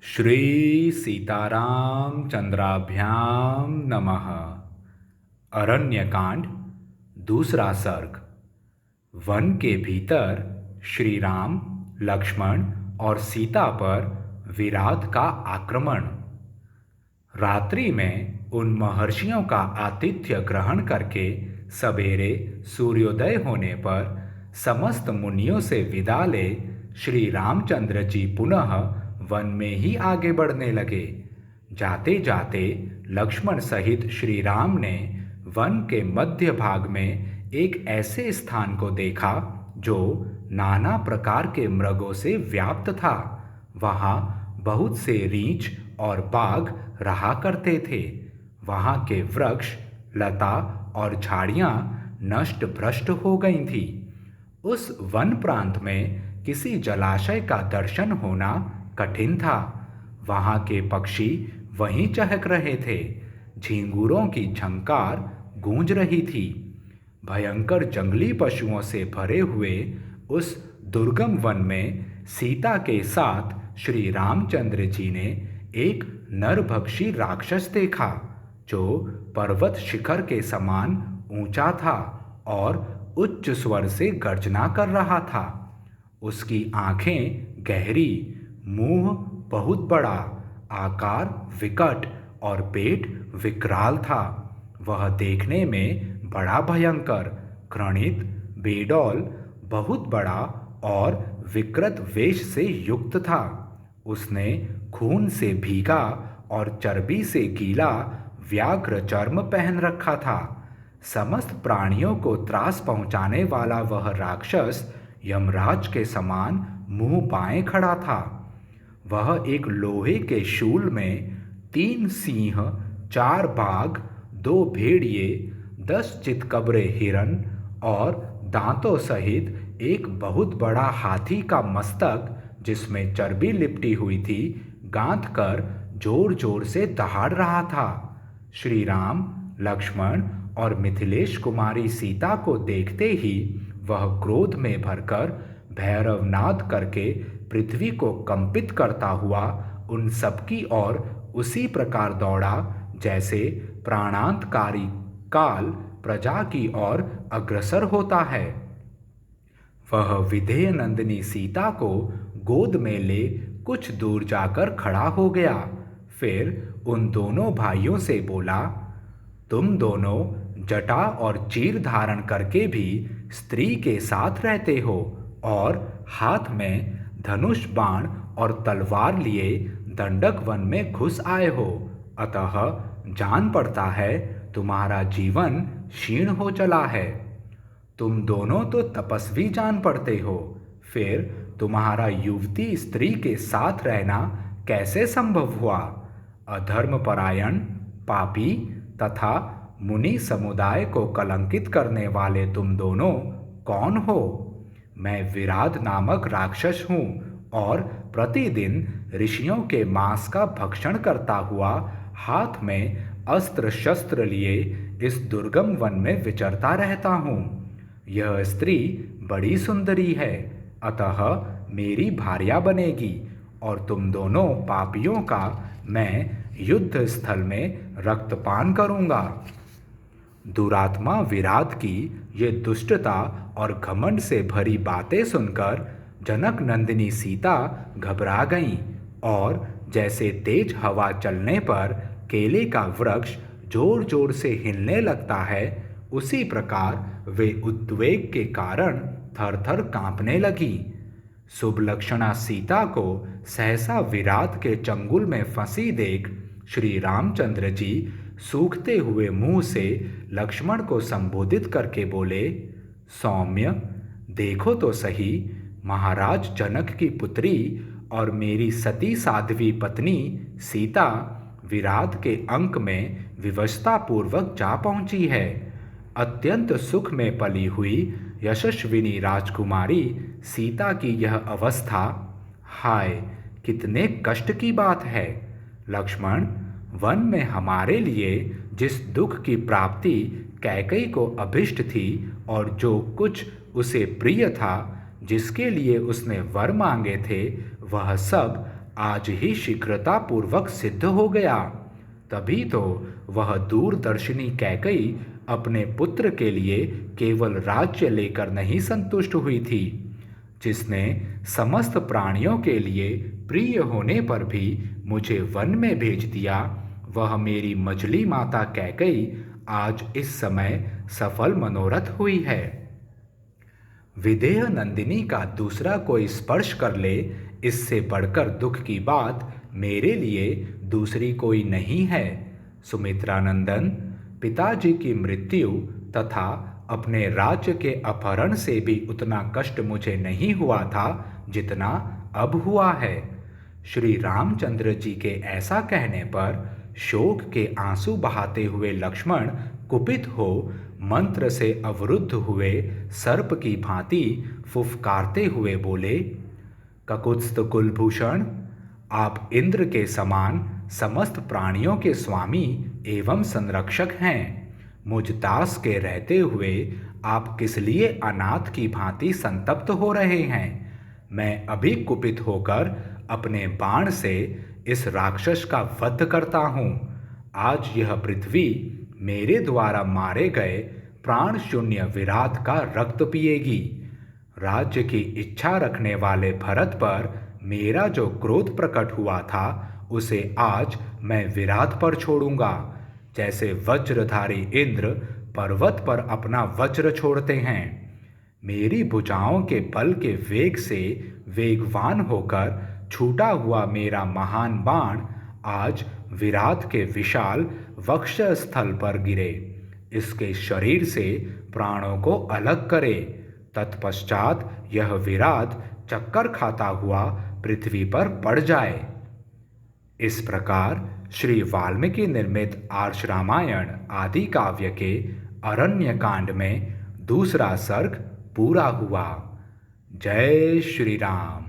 श्री सीताराम चंद्राभ्याम नमः। अरण्यकांड दूसरा सर्ग। वन के भीतर श्री राम, लक्ष्मण और सीता पर विराट का आक्रमण। रात्रि में उन महर्षियों का आतिथ्य ग्रहण करके सवेरे सूर्योदय होने पर समस्त मुनियों से विदा ले श्री रामचंद्र जी पुनः वन में ही आगे बढ़ने लगे। जाते जाते लक्ष्मण सहित श्री राम ने वन के मध्य भाग में एक ऐसे स्थान को देखा जो नाना प्रकार के मृगों से व्याप्त था। वहाँ बहुत से रीछ और बाघ रहा करते थे। वहाँ के वृक्ष, लता और झाड़ियाँ नष्ट भ्रष्ट हो गई थी। उस वन प्रांत में किसी जलाशय का दर्शन होना कठिन था। वहाँ के पक्षी वहीं चहक रहे थे। झींगुरों की झंकार गूंज रही थी। भयंकर जंगली पशुओं से भरे हुए उस दुर्गम वन में सीता के साथ श्री रामचंद्र जी ने एक नरभक्षी राक्षस देखा जो पर्वत शिखर के समान ऊंचा था और उच्च स्वर से गर्जना कर रहा था। उसकी आंखें गहरी, मुंह बहुत बड़ा, आकार विकट और पेट विकराल था। वह देखने में बड़ा भयंकर, घृणित, बेडौल, बहुत बड़ा और विकृत वेश से युक्त था। उसने खून से भीगा और चर्बी से गीला व्याघ्र चर्म पहन रखा था। समस्त प्राणियों को त्रास पहुंचाने वाला वह राक्षस यमराज के समान मुंह बाएं खड़ा था। वह एक लोहे के शूल में 3 सिंह, 4 बाघ, 2 भेड़िए, 10 चितकबरे हिरन और दांतों सहित एक बहुत बड़ा हाथी का मस्तक, जिसमें चर्बी लिपटी हुई थी, गांथ कर जोर जोर से दहाड़ रहा था। श्री राम, लक्ष्मण और मिथिलेश कुमारी सीता को देखते ही वह क्रोध में भरकर भैरवनाद करके पृथ्वी को कंपित करता हुआ उन सबकी ओर उसी प्रकार दौड़ा जैसे प्राणांतकारी काल प्रजा की ओर अग्रसर होता है। वह विधेय नंदिनी सीता को गोद में ले कुछ दूर जाकर खड़ा हो गया। फिर उन दोनों भाइयों से बोला, तुम दोनों जटा और चीर धारण करके भी स्त्री के साथ रहते हो और हाथ में धनुष, बाण और तलवार लिए दंडक वन में घुस आए हो। अतः जान पड़ता है तुम्हारा जीवन क्षीण हो चला है। तुम दोनों तो तपस्वी जान पड़ते हो, फिर तुम्हारा युवती स्त्री के साथ रहना कैसे संभव हुआ? अधर्मपरायण, पापी तथा मुनि समुदाय को कलंकित करने वाले तुम दोनों कौन हो? मैं विराट नामक राक्षस हूँ और प्रतिदिन ऋषियों के मांस का भक्षण करता हुआ हाथ में अस्त्र शस्त्र लिए इस दुर्गम वन में विचरता रहता हूँ। यह स्त्री बड़ी सुंदरी है, अतः मेरी भार्या बनेगी और तुम दोनों पापियों का मैं युद्ध स्थल में रक्तपान करूँगा। दुरात्मा विराट की ये दुष्टता और घमंड से भरी बातें सुनकर जनक नंदिनी सीता घबरा गईं और जैसे तेज हवा चलने पर केले का वृक्ष जोर जोर से हिलने लगता है, उसी प्रकार वे उद्वेग के कारण थर थर कांपने लगी। शुभलक्षणा सीता को सहसा विराट के चंगुल में फंसी देख श्री रामचंद्र जी सूखते हुए मुंह से लक्ष्मण को संबोधित करके बोले, सौम्य, देखो तो सही, महाराज जनक की पुत्री और मेरी सती साध्वी पत्नी सीता विराट के अंक में विवशता पूर्वक जा पहुंची है। अत्यंत सुख में पली हुई यशस्विनी राजकुमारी सीता की यह अवस्था, हाय कितने कष्ट की बात है। लक्ष्मण, वन में हमारे लिए जिस दुख की प्राप्ति कैकेयी को अभिष्ट थी और जो कुछ उसे प्रिय था, जिसके लिए उसने वर मांगे थे, वह सब आज ही शीघ्रतापूर्वक सिद्ध हो गया। तभी तो वह दूरदर्शिनी कैकई अपने पुत्र के लिए केवल राज्य लेकर नहीं संतुष्ट हुई थी, जिसने समस्त प्राणियों के लिए प्रिय होने पर भी मुझे वन में भेज दिया, वह मेरी मछली माता कैकई आज इस समय सफल मनोरथ हुई है। विदेह नंदिनी का दूसरा कोई स्पर्श कर ले, इससे बढ़कर दुख की बात मेरे लिए दूसरी कोई नहीं है। सुमित्रा नंदन, पिताजी की मृत्यु तथा अपने राज्य के अपहरण से भी उतना कष्ट मुझे नहीं हुआ था जितना अब हुआ है। श्री रामचंद्र जी के ऐसा कहने पर शोक के आंसू बहाते हुए लक्ष्मण कुपित हो मंत्र से अवरुद्ध हुए सर्प की भांति फुफकारते हुए बोले, ककुत्स्थ कुलभूषण, आप इंद्र के समान समस्त प्राणियों के स्वामी एवं संरक्षक हैं। मुझ दास के रहते हुए आप किस लिए अनाथ की भांति संतप्त हो रहे हैं? मैं अभी कुपित होकर अपने बाण से इस राक्षस का वध करता हूँ। आज यह पृथ्वी मेरे द्वारा मारे गए प्राण शून्य विराट का रक्त पिएगी। राज्य की इच्छा रखने वाले भरत पर मेरा जो क्रोध प्रकट हुआ था उसे आज मैं विराट पर छोड़ूंगा, जैसे वज्रधारी इंद्र पर्वत पर अपना वज्र छोड़ते हैं। मेरी भुजाओं के बल के वेग से वेगवान होकर छूटा हुआ मेरा महान बाण आज विराट के विशाल वक्षस्थल पर गिरे, इसके शरीर से प्राणों को अलग करे। तत्पश्चात यह विराट चक्कर खाता हुआ पृथ्वी पर पड़ जाए। इस प्रकार श्री वाल्मीकि निर्मित आर्ष रामायण आदि काव्य के अरण्य कांड में दूसरा सर्ग पूरा हुआ। जय श्री राम।